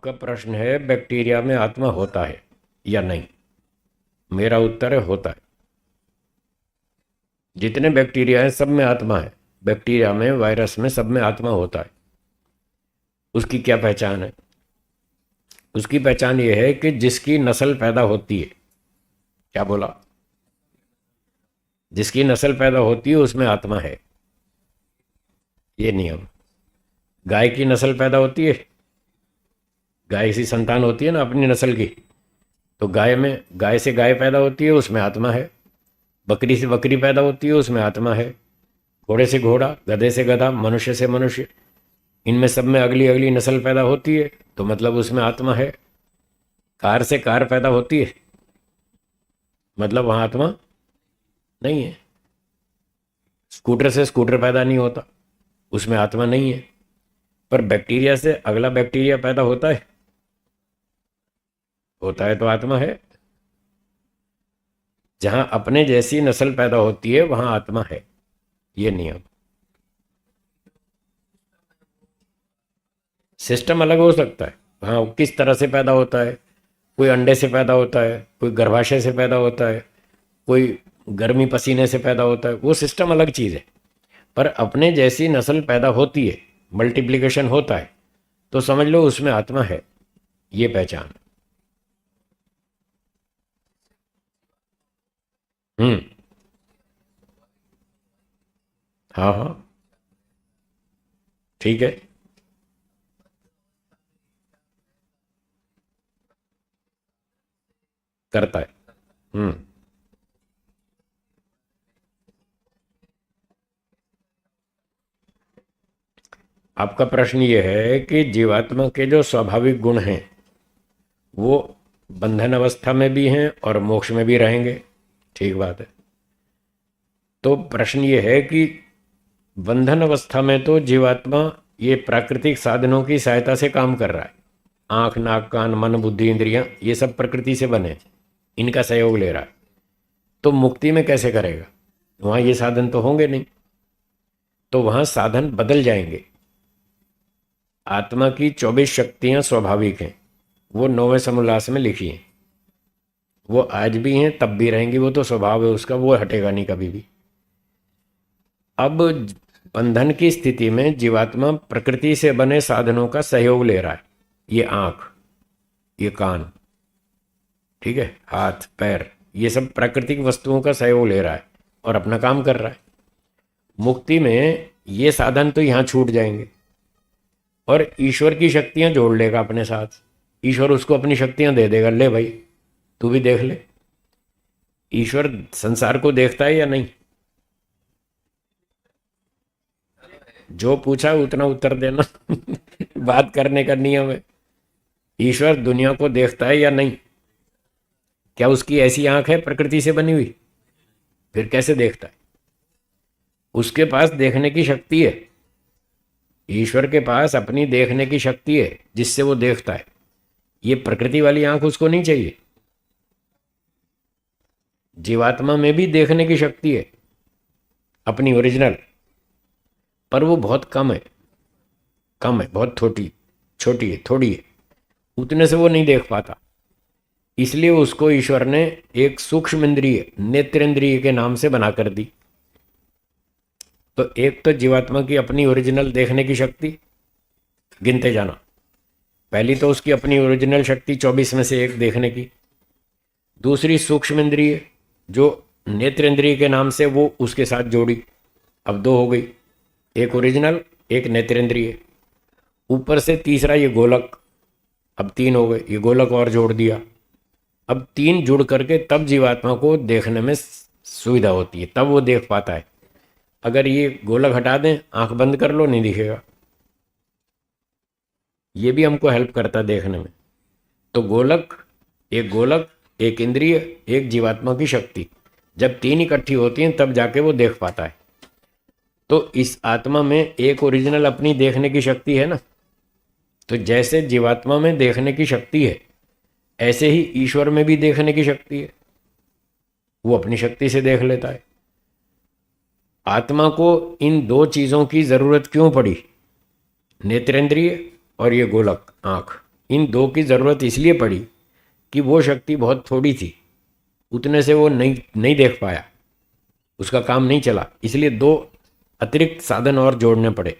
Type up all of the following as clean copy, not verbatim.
आपका प्रश्न है बैक्टीरिया में आत्मा होता है या नहीं। मेरा उत्तर है होता है। जितने बैक्टीरिया हैं सब में आत्मा है। बैक्टीरिया में, वायरस में, सब में आत्मा होता है। उसकी क्या पहचान है? उसकी पहचान ये है कि जिसकी नस्ल पैदा होती है। क्या बोला? जिसकी नस्ल पैदा होती है उसमें आत्मा है। ये नियम। गाय की नस्ल पैदा होती है, गाय से संतान होती है ना अपनी नस्ल की, तो गाय से गाय पैदा होती है, उसमें आत्मा है। बकरी से बकरी पैदा होती है, उसमें आत्मा है। घोड़े से घोड़ा, गधे से गधा, मनुष्य से मनुष्य, इनमें सब में अगली अगली नस्ल पैदा होती है, तो मतलब उसमें आत्मा है। कार से कार पैदा होती है, मतलब वहां आत्मा नहीं है। स्कूटर से स्कूटर पैदा नहीं होता, उसमें आत्मा नहीं है। पर बैक्टीरिया से अगला बैक्टीरिया पैदा होता है, होता है तो आत्मा है। जहां अपने जैसी नस्ल पैदा होती है वहां आत्मा है। ये नियम। सिस्टम अलग हो सकता है। हाँ, किस तरह से पैदा होता है। कोई अंडे से पैदा होता है, कोई गर्भाशय से पैदा होता है, कोई गर्मी पसीने से पैदा होता है, वो सिस्टम अलग चीज़ है। पर अपने जैसी नस्ल पैदा होती है, मल्टीप्लिकेशन होता है, तो समझ लो उसमें आत्मा है। ये पहचान। हम्म। हाँ हाँ, ठीक है। करता है। हम्म। आपका प्रश्न ये है कि जीवात्मा के जो स्वाभाविक गुण हैं वो बंधन अवस्था में भी हैं और मोक्ष में भी रहेंगे। ठीक बात है। तो प्रश्न ये है कि बंधन अवस्था में तो जीवात्मा ये प्राकृतिक साधनों की सहायता से काम कर रहा है। आंख, नाक, कान, मन, बुद्धि, इंद्रियां, ये सब प्रकृति से बने हैं, इनका सहयोग ले रहा है। तो मुक्ति में कैसे करेगा? वहां ये साधन तो होंगे नहीं, तो वहां साधन बदल जाएंगे। आत्मा की 24 शक्तियां स्वाभाविक हैं, वो 9वें समोल्लास में लिखी हैं। वो आज भी हैं, तब भी रहेंगी, वो तो स्वभाव है उसका, वो हटेगा नहीं कभी भी। अब बंधन की स्थिति में जीवात्मा प्रकृति से बने साधनों का सहयोग ले रहा है। ये आंख, ये कान, ठीक है, हाथ पैर, ये सब प्राकृतिक वस्तुओं का सहयोग ले रहा है और अपना काम कर रहा है। मुक्ति में ये साधन तो यहाँ छूट जाएंगे और ईश्वर की शक्तियां जोड़ लेगा अपने साथ। ईश्वर उसको अपनी शक्तियां दे देगा, ले भाई तू भी देख ले। ईश्वर संसार को देखता है या नहीं? जो पूछा उतना उत्तर देना। बात करने का नियम है। ईश्वर दुनिया को देखता है या नहीं? क्या उसकी ऐसी आंख है प्रकृति से बनी हुई? फिर कैसे देखता है? उसके पास देखने की शक्ति है। ईश्वर के पास अपनी देखने की शक्ति है जिससे वो देखता है। ये प्रकृति वाली आंख उसको नहीं चाहिए। जीवात्मा में भी देखने की शक्ति है अपनी ओरिजिनल, पर वो बहुत कम है। कम है, बहुत छोटी छोटी है, थोड़ी है, उतने से वो नहीं देख पाता। इसलिए उसको ईश्वर ने एक सूक्ष्म इंद्रिय, नेत्रेंद्रिय के नाम से बना कर दी। तो एक तो जीवात्मा की अपनी ओरिजिनल देखने की शक्ति, गिनते जाना। पहली तो उसकी अपनी ओरिजिनल शक्ति 24 में से एक देखने की। दूसरी सूक्ष्म इंद्रिय जो नेत्रेंद्रिय के नाम से, वो उसके साथ जोड़ी, अब दो हो गई, एक ओरिजिनल एक नेत्रेंद्रिय। ऊपर से तीसरा ये गोलक, अब तीन हो गए, ये गोलक और जोड़ दिया। अब तीन जुड़ करके तब जीवात्मा को देखने में सुविधा होती है, तब वो देख पाता है। अगर ये गोलक हटा दें, आंख बंद कर लो, नहीं दिखेगा। ये भी हमको हेल्प करता है देखने में। तो गोलक, एक इंद्रिय, एक जीवात्मा की शक्ति, जब तीन इकट्ठी होती हैं तब जाके वो देख पाता है। तो इस आत्मा में एक ओरिजिनल अपनी देखने की शक्ति है ना। तो जैसे जीवात्मा में देखने की शक्ति है, ऐसे ही ईश्वर में भी देखने की शक्ति है। वो अपनी शक्ति से देख लेता है। आत्मा को इन दो चीजों की जरूरत क्यों पड़ी? नेत्रेंद्रिय और ये गोलक, आंख। इन दो की ज़रूरत इसलिए पड़ी कि वो शक्ति बहुत थोड़ी थी, उतने से वो नहीं नहीं देख पाया, उसका काम नहीं चला, इसलिए दो अतिरिक्त साधन और जोड़ने पड़े।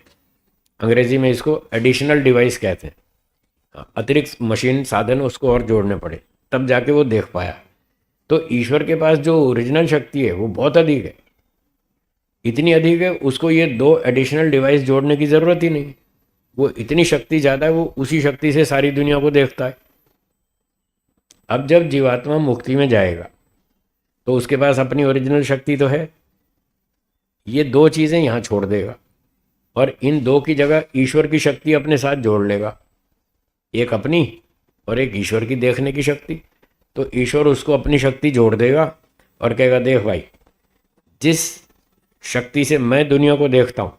अंग्रेजी में इसको एडिशनल डिवाइस कहते हैं। अतिरिक्त मशीन साधन उसको और जोड़ने पड़े, तब जाके वो देख पाया। तो ईश्वर के पास जो ओरिजिनल शक्ति है वो बहुत अधिक है, इतनी अधिक है उसको ये दो एडिशनल डिवाइस जोड़ने की ज़रूरत ही नहीं। वो इतनी शक्ति ज़्यादा है, वो उसी शक्ति से सारी दुनिया को देखता है। अब जब जीवात्मा मुक्ति में जाएगा तो उसके पास अपनी ओरिजिनल शक्ति तो है, ये दो चीज़ें यहाँ छोड़ देगा और इन दो की जगह ईश्वर की शक्ति अपने साथ जोड़ लेगा, एक अपनी और एक ईश्वर की देखने की शक्ति। तो ईश्वर उसको अपनी शक्ति जोड़ देगा और कहेगा देख भाई, जिस शक्ति से मैं दुनिया को देखता हूँ,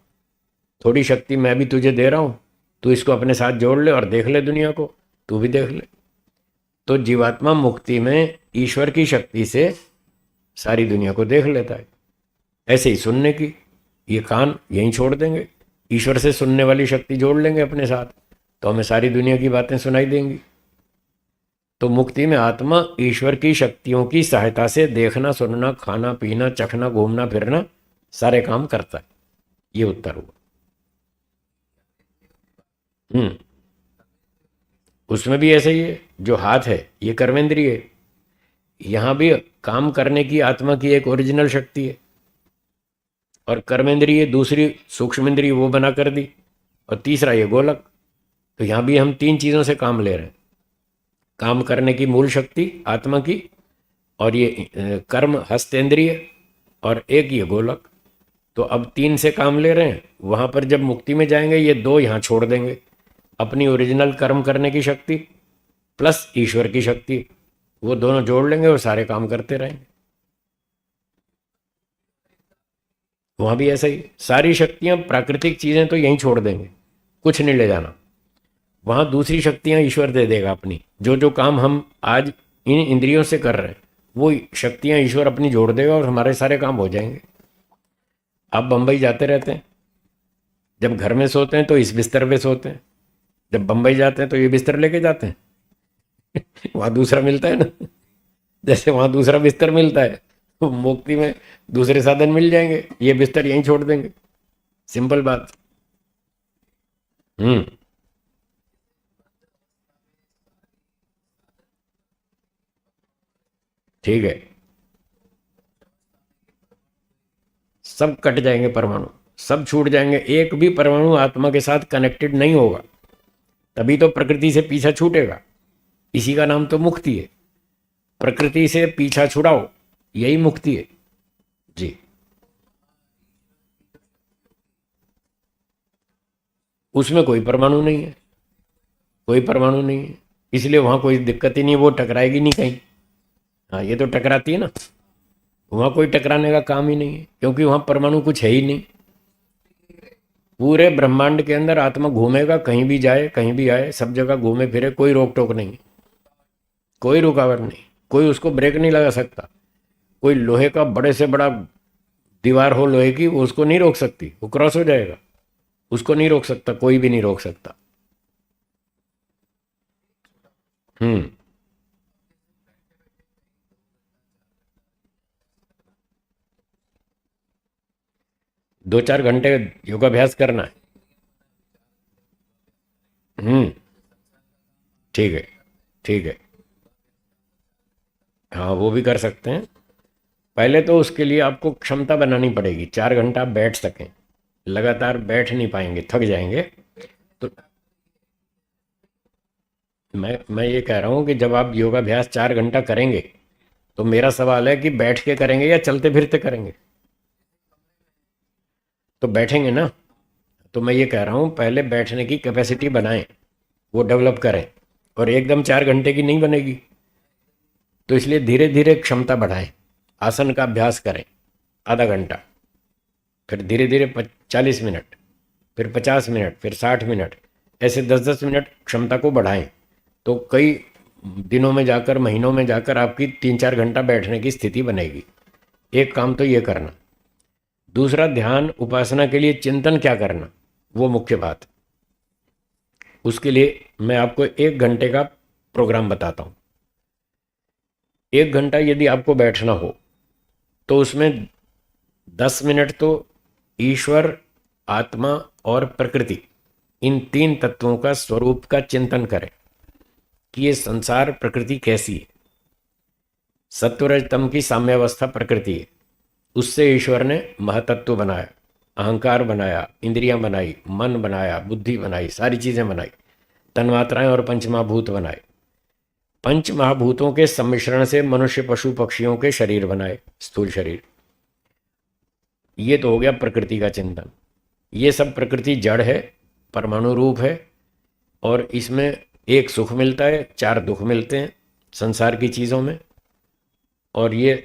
थोड़ी शक्ति मैं भी तुझे दे रहा हूँ, तू इसको अपने साथ जोड़ ले और देख ले दुनिया को, तू भी देख ले। तो जीवात्मा मुक्ति में ईश्वर की शक्ति से सारी दुनिया को देख लेता है। ऐसे ही सुनने की, ये कान यहीं छोड़ देंगे, ईश्वर से सुनने वाली शक्ति जोड़ लेंगे अपने साथ, तो हमें सारी दुनिया की बातें सुनाई देंगी। तो मुक्ति में आत्मा ईश्वर की शक्तियों की सहायता से देखना, सुनना, खाना, पीना, चखना, घूमना फिरना सारे काम करता है। ये उत्तर हुआ। उसमें भी ऐसा ही है, जो हाथ है ये कर्मेंद्रिय है, यहाँ भी काम करने की आत्मा की एक ओरिजिनल शक्ति है, और कर्मेंद्रिय दूसरी सूक्ष्म इंद्रिय वो बना कर दी, और तीसरा ये गोलक। तो यहाँ भी हम तीन चीज़ों से काम ले रहे हैं, काम करने की मूल शक्ति आत्मा की, और ये कर्म हस्तेंद्रिय, और एक ये गोलक। तो अब तीन से काम ले रहे हैं। वहाँ पर जब मुक्ति में जाएंगे ये दो यहाँ छोड़ देंगे, अपनी ओरिजिनल कर्म करने की शक्ति प्लस ईश्वर की शक्ति, वो दोनों जोड़ लेंगे और सारे काम करते रहेंगे। वहाँ भी ऐसा ही, सारी शक्तियाँ प्राकृतिक चीज़ें तो यहीं छोड़ देंगे, कुछ नहीं ले जाना। वहाँ दूसरी शक्तियाँ ईश्वर दे देगा अपनी, जो जो काम हम आज इन इंद्रियों से कर रहे हैं वो शक्तियाँ ईश्वर अपनी जोड़ देगा और हमारे सारे काम हो जाएंगे। आप बम्बई जाते रहते हैं, जब घर में सोते हैं तो इस बिस्तर पे सोते हैं, जब बम्बई जाते हैं तो ये बिस्तर लेके जाते हैं वहाँ दूसरा मिलता है ना, जैसे वहाँ दूसरा बिस्तर मिलता है तो मुक्ति में दूसरे साधन मिल जाएंगे, ये बिस्तर यहीं छोड़ देंगे। सिंपल बात। हम्म। ठीक है, सब कट जाएंगे, परमाणु सब छूट जाएंगे, एक भी परमाणु आत्मा के साथ कनेक्टेड नहीं होगा, तभी तो प्रकृति से पीछा छूटेगा। इसी का नाम तो मुक्ति है, प्रकृति से पीछा छुड़ाओ, यही मुक्ति है जी। उसमें कोई परमाणु नहीं है, कोई परमाणु नहीं है, इसलिए वहां कोई दिक्कत ही नहीं, वो टकराएगी नहीं कहीं। हाँ, ये तो टकराती है ना, वहां कोई टकराने का काम ही नहीं है, क्योंकि वहां परमाणु कुछ है ही नहीं। पूरे ब्रह्मांड के अंदर आत्मा घूमेगा, कहीं भी जाए कहीं भी आए, सब जगह घूमे फिरे, कोई रोक टोक नहीं, कोई रुकावट नहीं, कोई उसको ब्रेक नहीं लगा सकता। कोई लोहे का बड़े से बड़ा दीवार हो लोहे की, वो उसको नहीं रोक सकती, वो क्रॉस हो जाएगा, उसको नहीं रोक सकता, कोई भी नहीं रोक सकता। हम्म। 2-4 घंटे योगाभ्यास करना है। हम्म। ठीक है, ठीक है। हाँ, वो भी कर सकते हैं। पहले तो उसके लिए आपको क्षमता बनानी पड़ेगी, 4 घंटा आप बैठ सकें। लगातार बैठ नहीं पाएंगे, थक जाएंगे। तो मैं ये कह रहा हूँ कि जब आप योगाभ्यास 4 घंटा करेंगे, तो मेरा सवाल है कि बैठ के करेंगे या चलते फिरते करेंगे? तो बैठेंगे ना। तो मैं ये कह रहा हूँ पहले बैठने की कैपेसिटी बनाएं, वो डेवलप करें, और एकदम 4 घंटे की नहीं बनेगी। तो इसलिए धीरे धीरे क्षमता बढ़ाएं, आसन का अभ्यास करें आधा घंटा, फिर धीरे धीरे 40 मिनट, फिर 50 मिनट, फिर 60 मिनट, ऐसे 10-10 मिनट क्षमता को बढ़ाएं। तो कई दिनों में जाकर, महीनों में जाकर आपकी 3-4 घंटा बैठने की स्थिति बनेगी। एक काम तो ये करना। दूसरा, ध्यान उपासना के लिए चिंतन क्या करना, वो मुख्य बात। उसके लिए मैं आपको 1 घंटे का प्रोग्राम बताता हूँ। 1 घंटा यदि आपको बैठना हो तो उसमें 10 मिनट तो ईश्वर, आत्मा और प्रकृति, इन 3 तत्वों का स्वरूप का चिंतन करें कि ये संसार प्रकृति कैसी है। सत्वरजतम की साम्यावस्था प्रकृति है, उससे ईश्वर ने महतत्व बनाया, अहंकार बनाया, इंद्रियां बनाई, मन बनाया, बुद्धि बनाई, सारी चीजें बनाई, तन्मात्राएं और पंचमहाभूत बनाए। पंच महाभूतों के सम्मिश्रण से मनुष्य, पशु, पक्षियों के शरीर बनाए, स्थूल शरीर। ये तो हो गया प्रकृति का चिंतन। ये सब प्रकृति जड़ है, परमाणु रूप है, और इसमें एक सुख मिलता है, 4 दुख मिलते हैं संसार की चीज़ों में, और ये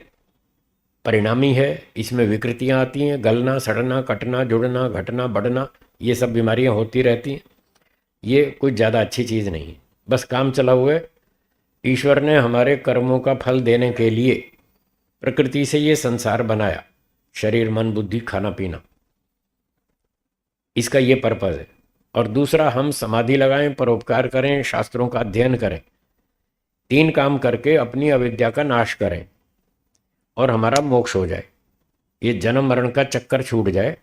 परिणामी है। इसमें विकृतियां आती हैं, गलना, सड़ना, कटना, जुड़ना, घटना, बढ़ना, ये सब बीमारियां होती रहती हैं। ये कोई ज़्यादा अच्छी चीज़ नहीं है, बस काम चला हुआ है। ईश्वर ने हमारे कर्मों का फल देने के लिए प्रकृति से ये संसार बनाया, शरीर, मन, बुद्धि, खाना पीना, इसका ये पर्पज़ है। और दूसरा, हम समाधि लगाएं, परोपकार करें, शास्त्रों का अध्ययन करें, 3 काम करके अपनी अविद्या का नाश करें और हमारा मोक्ष हो जाए, ये जन्म मरण का चक्कर छूट जाए।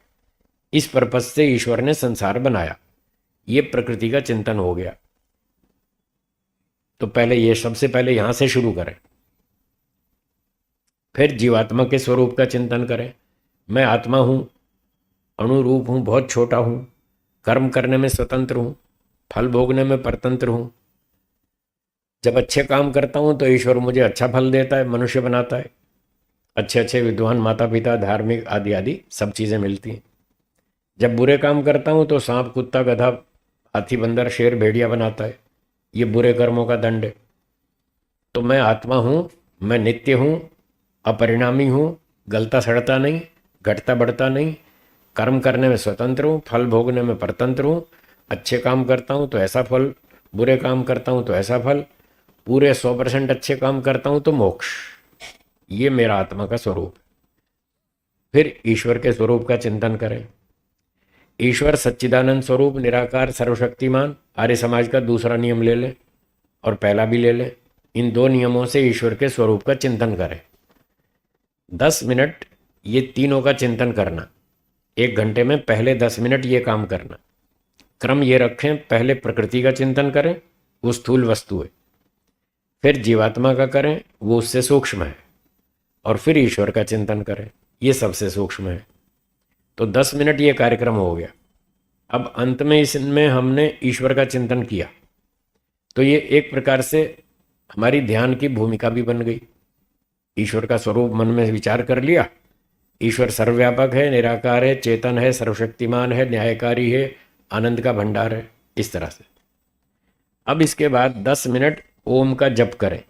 इस पर्पज से ईश्वर ने संसार बनाया। ये प्रकृति का चिंतन हो गया। तो पहले ये, सबसे पहले यहां से शुरू करें। फिर जीवात्मा के स्वरूप का चिंतन करें। मैं आत्मा हूं, अणुरूप हूं, बहुत छोटा हूं, कर्म करने में स्वतंत्र हूं, फल भोगने में परतंत्र हूं। जब अच्छे काम करता हूं तो ईश्वर मुझे अच्छा फल देता है, मनुष्य बनाता है, अच्छे अच्छे विद्वान माता पिता, धार्मिक आदि आदि सब चीज़ें मिलती हैं। जब बुरे काम करता हूं तो सांप, कुत्ता, गधा, हाथी, बंदर, शेर, भेड़िया बनाता है। ये बुरे कर्मों का दंड है। तो मैं आत्मा हूं, मैं नित्य हूं, अपरिणामी हूं, गलता सड़ता नहीं, घटता बढ़ता नहीं, कर्म करने में स्वतंत्र हूं, फल भोगने में परतंत्र हूं। अच्छे काम करता हूं तो ऐसा फल, बुरे काम करता हूं तो ऐसा फल, पूरे 100% अच्छे काम करता हूं तो मोक्ष। ये मेरा आत्मा का स्वरूप। फिर ईश्वर के स्वरूप का चिंतन करें। ईश्वर सच्चिदानंद स्वरूप, निराकार, सर्वशक्तिमान। आर्य समाज का दूसरा नियम ले लें और पहला भी ले लें। इन 2 नियमों से ईश्वर के स्वरूप का चिंतन करें। 10 मिनट ये तीनों का चिंतन करना। 1 घंटे में पहले 10 मिनट ये काम करना। क्रम ये रखें, पहले प्रकृति का चिंतन करें, वो स्थूल वस्तु है। फिर जीवात्मा का करें, वो उससे सूक्ष्म है। और फिर ईश्वर का चिंतन करें, ये सबसे सूक्ष्म है। तो 10 मिनट ये कार्यक्रम हो गया। अब अंत में इसमें हमने ईश्वर का चिंतन किया, तो ये एक प्रकार से हमारी ध्यान की भूमिका भी बन गई। ईश्वर का स्वरूप मन में विचार कर लिया। ईश्वर सर्वव्यापक है, निराकार है, चेतन है, सर्वशक्तिमान है, न्यायकारी है, आनंद का भंडार है, इस तरह से। अब इसके बाद 10 मिनट ओम का जप करें।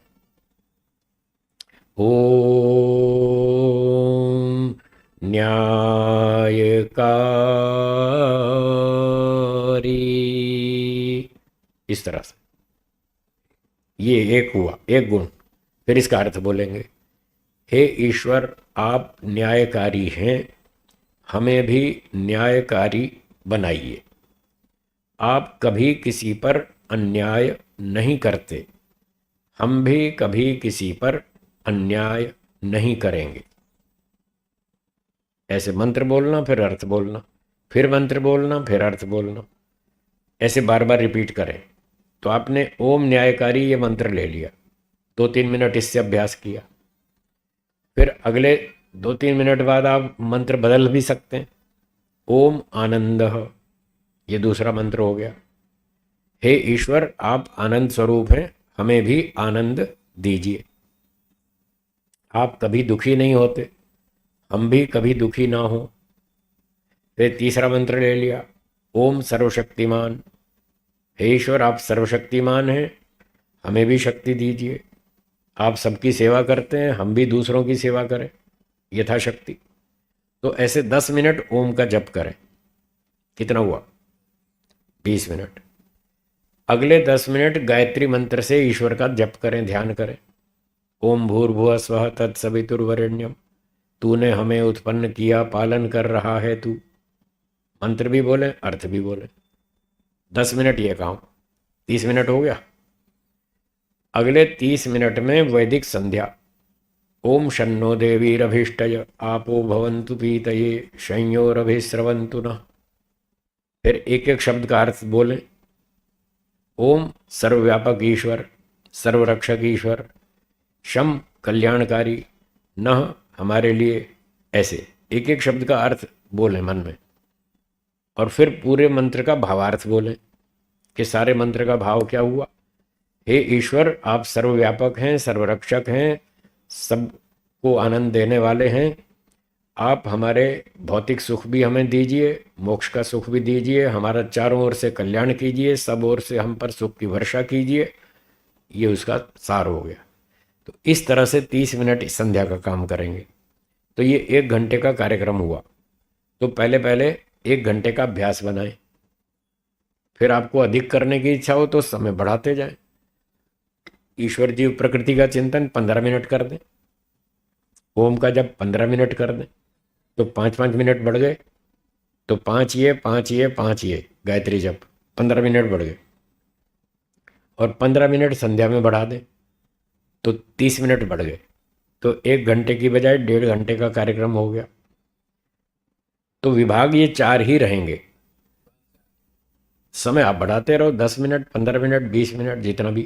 ओम न्यायकारी, इस तरह से। ये एक हुआ, एक गुण। फिर इसका अर्थ बोलेंगे। हे ईश्वर, आप न्यायकारी हैं, हमें भी न्यायकारी बनाइए। आप कभी किसी पर अन्याय नहीं करते, हम भी कभी किसी पर अन्याय नहीं करेंगे। ऐसे मंत्र बोलना, फिर अर्थ बोलना, फिर मंत्र बोलना, फिर अर्थ बोलना, ऐसे बार बार रिपीट करें। तो आपने ओम न्यायकारी ये मंत्र ले लिया, 2-3 मिनट इससे अभ्यास किया। फिर अगले 2-3 मिनट बाद आप मंत्र बदल भी सकते हैं। ओम आनंदः, ये दूसरा मंत्र हो गया। हे ईश्वर, आप आनंद स्वरूप हैं, हमें भी आनंद दीजिए। आप कभी दुखी नहीं होते, हम भी कभी दुखी ना हो। फिर तीसरा मंत्र ले लिया, ओम सर्वशक्तिमान। हे ईश्वर, आप सर्वशक्तिमान हैं, हमें भी शक्ति दीजिए। आप सबकी सेवा करते हैं, हम भी दूसरों की सेवा करें यथाशक्ति। तो ऐसे 10 मिनट ओम का जप करें। कितना हुआ? 20 मिनट। अगले 10 मिनट गायत्री मंत्र से ईश्वर का जप करें, ध्यान करें। ओम भूर्भुवः स्वः तत्सवितुर्वरेण्यम, तूने हमें उत्पन्न किया, पालन कर रहा है तू। मंत्र भी बोले, अर्थ भी बोले। 10 मिनट ये काम। 30 मिनट हो गया। अगले 30 मिनट में वैदिक संध्या। ओम शन्नो देवीरभीष्टय आपो भवन्तु पीतये संयोरभिस्रवन्तु नः। फिर एक एक शब्द का अर्थ बोलें। ओम सर्वव्यापक ईश्वर, सर्वरक्षक ईश्वर, शम कल्याणकारी, नः हमारे लिए, ऐसे एक एक शब्द का अर्थ बोलें मन में। और फिर पूरे मंत्र का भावार्थ बोलें कि सारे मंत्र का भाव क्या हुआ। हे ईश्वर, आप सर्वव्यापक हैं, सर्वरक्षक हैं, सबको आनंद देने वाले हैं। आप हमारे भौतिक सुख भी हमें दीजिए, मोक्ष का सुख भी दीजिए, हमारा चारों ओर से कल्याण कीजिए, सब ओर से हम पर सुख की वर्षा कीजिए। ये उसका सार हो गया। तो इस तरह से 30 मिनट इस संध्या का काम करेंगे। तो ये 1 घंटे का कार्यक्रम हुआ। तो पहले पहले 1 घंटे का अभ्यास बनाएं। फिर आपको अधिक करने की इच्छा हो तो समय बढ़ाते जाएं। ईश्वर जीव प्रकृति का चिंतन 15 मिनट कर दें। ओम का जब 15 मिनट कर दें तो 5-5 मिनट बढ़ गए। तो 5 ये गायत्री जप 15 मिनट बढ़ गए। और 15 मिनट संध्या में बढ़ा दें तो 30 मिनट बढ़ गए। तो 1 घंटे की बजाय 1.5 घंटे का कार्यक्रम हो गया। तो विभाग ये 4 ही रहेंगे। समय आप बढ़ाते रहो, 10 मिनट, 15 मिनट, 20 मिनट, जितना भी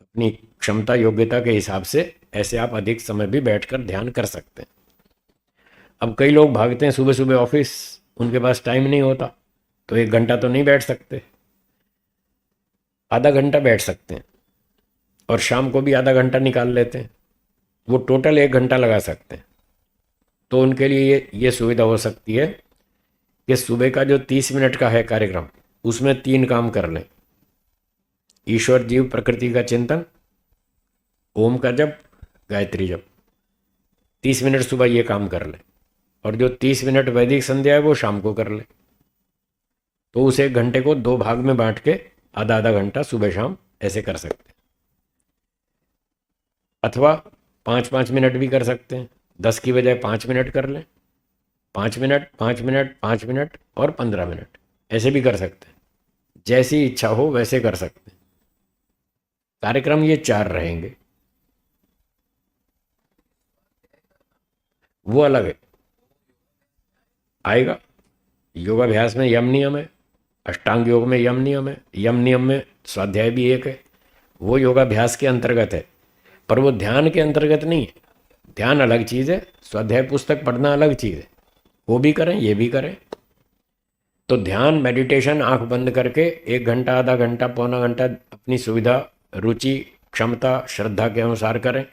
अपनी क्षमता योग्यता के हिसाब से ऐसे आप अधिक समय भी बैठकर ध्यान कर सकते हैं। अब कई लोग भागते हैं सुबह सुबह ऑफिस, उनके पास टाइम नहीं होता, तो 1 घंटा तो नहीं बैठ सकते, आधा घंटा बैठ सकते हैं। और शाम को भी आधा घंटा निकाल लेते हैं, वो टोटल 1 घंटा लगा सकते हैं। तो उनके लिए ये सुविधा हो सकती है कि सुबह का जो 30 मिनट का है कार्यक्रम, उसमें 3 काम कर लें। ईश्वर जीव प्रकृति का चिंतन, ओम का जप, गायत्री जप, 30 मिनट सुबह ये काम कर लें। और जो 30 मिनट वैदिक संध्या है वो शाम को कर लें। तो उस 1 घंटे को 2 भाग में बांट के आधा आधा घंटा सुबह शाम ऐसे कर सकते हैं। अथवा 5-5 मिनट भी कर सकते हैं, 10 की बजाय 5 मिनट कर लें। 5 मिनट, 5 मिनट, 5 मिनट और 15 मिनट ऐसे भी कर सकते हैं। जैसी इच्छा हो वैसे कर सकते हैं। कार्यक्रम ये 4 रहेंगे। वो अलग है, आएगा। योगाभ्यास में यम नियम है, अष्टांग योग में यम नियम है, यम नियम में स्वाध्याय भी एक है। वो योगाभ्यास के अंतर्गत है, पर वो ध्यान के अंतर्गत नहीं है। ध्यान अलग चीज़ है, स्वाध्याय पुस्तक पढ़ना अलग चीज़ है। वो भी करें, ये भी करें। तो ध्यान, मेडिटेशन आंख बंद करके 1 घंटा, आधा घंटा, पौना घंटा अपनी सुविधा, रुचि, क्षमता, श्रद्धा के अनुसार करें।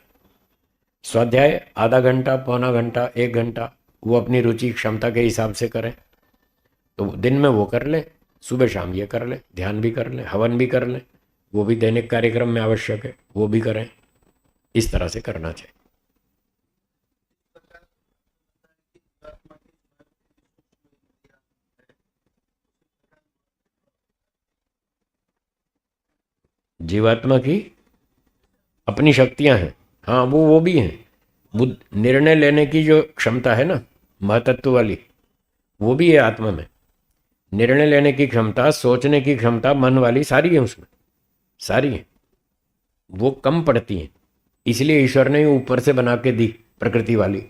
स्वाध्याय आधा घंटा, पौना घंटा, 1 घंटा, वो अपनी रुचि क्षमता के हिसाब से करें। तो दिन में वो कर लें, सुबह शाम ये कर लें, ध्यान भी कर लें, हवन भी कर लें, वो भी दैनिक कार्यक्रम में आवश्यक है, वो भी करें। इस तरह से करना चाहिए। जीवात्मा की अपनी शक्तियां हैं, हाँ वो भी हैं। बुद्ध, निर्णय लेने की जो क्षमता है ना, महतत्व वाली, वो भी है आत्मा में। निर्णय लेने की क्षमता, सोचने की क्षमता, मन वाली सारी है उसमें, सारी है। वो कम पड़ती हैं, इसलिए ईश्वर ने ऊपर से बना के दी, प्रकृति वाली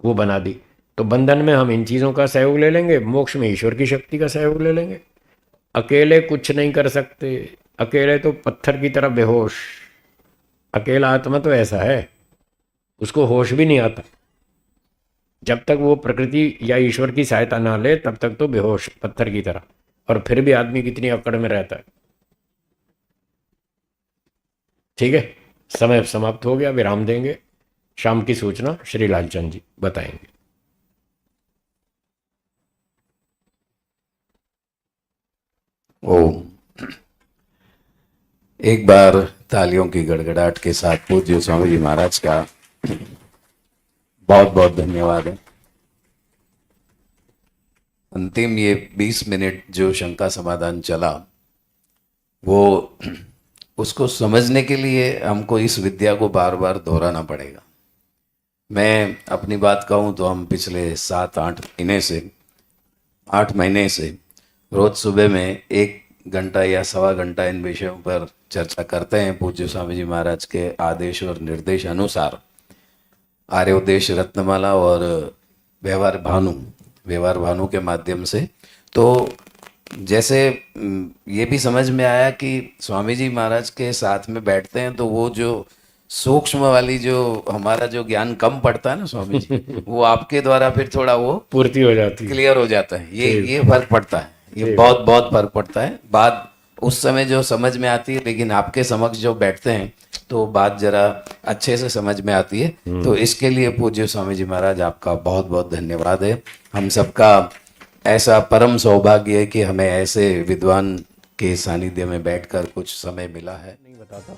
वो बना दी। तो बंधन में हम इन चीज़ों का सहयोग ले लेंगे, मोक्ष में ईश्वर की शक्ति का सहयोग ले लेंगे। अकेले कुछ नहीं कर सकते, अकेले तो पत्थर की तरह बेहोश। अकेला आत्मा तो ऐसा है, उसको होश भी नहीं आता। जब तक वो प्रकृति या ईश्वर की सहायता ना ले तब तक तो बेहोश पत्थर की तरह। और फिर भी आदमी कितनी अकड़ में रहता है। ठीक है, समय समाप्त हो गया, विराम देंगे। शाम की सूचना श्री लालचंद जी बताएंगे। ओम। एक बार तालियों की गड़गड़ाहट के साथ पूज्य स्वामी जी महाराज का बहुत बहुत धन्यवाद है। अंतिम ये 20 मिनट जो शंका समाधान चला, वो उसको समझने के लिए हमको इस विद्या को बार बार दोहराना पड़ेगा। मैं अपनी बात कहूँ तो हम पिछले 7-8 महीने से रोज सुबह में 1 घंटा या सवा घंटा इन विषयों पर चर्चा करते हैं पूज्य स्वामी जी महाराज के आदेश और निर्देश अनुसार आर्योदेश रत्नमाला और व्यवहार भानु के माध्यम से। तो जैसे ये भी समझ में आया कि स्वामी जी महाराज के साथ में बैठते हैं तो वो जो सूक्ष्म वाली जो हमारा जो ज्ञान कम पड़ता है ना स्वामी जी, वो आपके द्वारा फिर थोड़ा वो पूर्ति हो जाती है। क्लियर हो जाता है। ये फर्क पड़ता है, ये बहुत बहुत फर्क पड़ता है। बात उस समय जो समझ में आती है, लेकिन आपके समक्ष जो बैठते हैं तो बात जरा अच्छे से समझ में आती है। तो इसके लिए पूज्य स्वामी जी महाराज आपका बहुत बहुत धन्यवाद है। हम सबका ऐसा परम सौभाग्य है कि हमें ऐसे विद्वान के सानिध्य में बैठकर कुछ समय मिला है। नहीं बताता।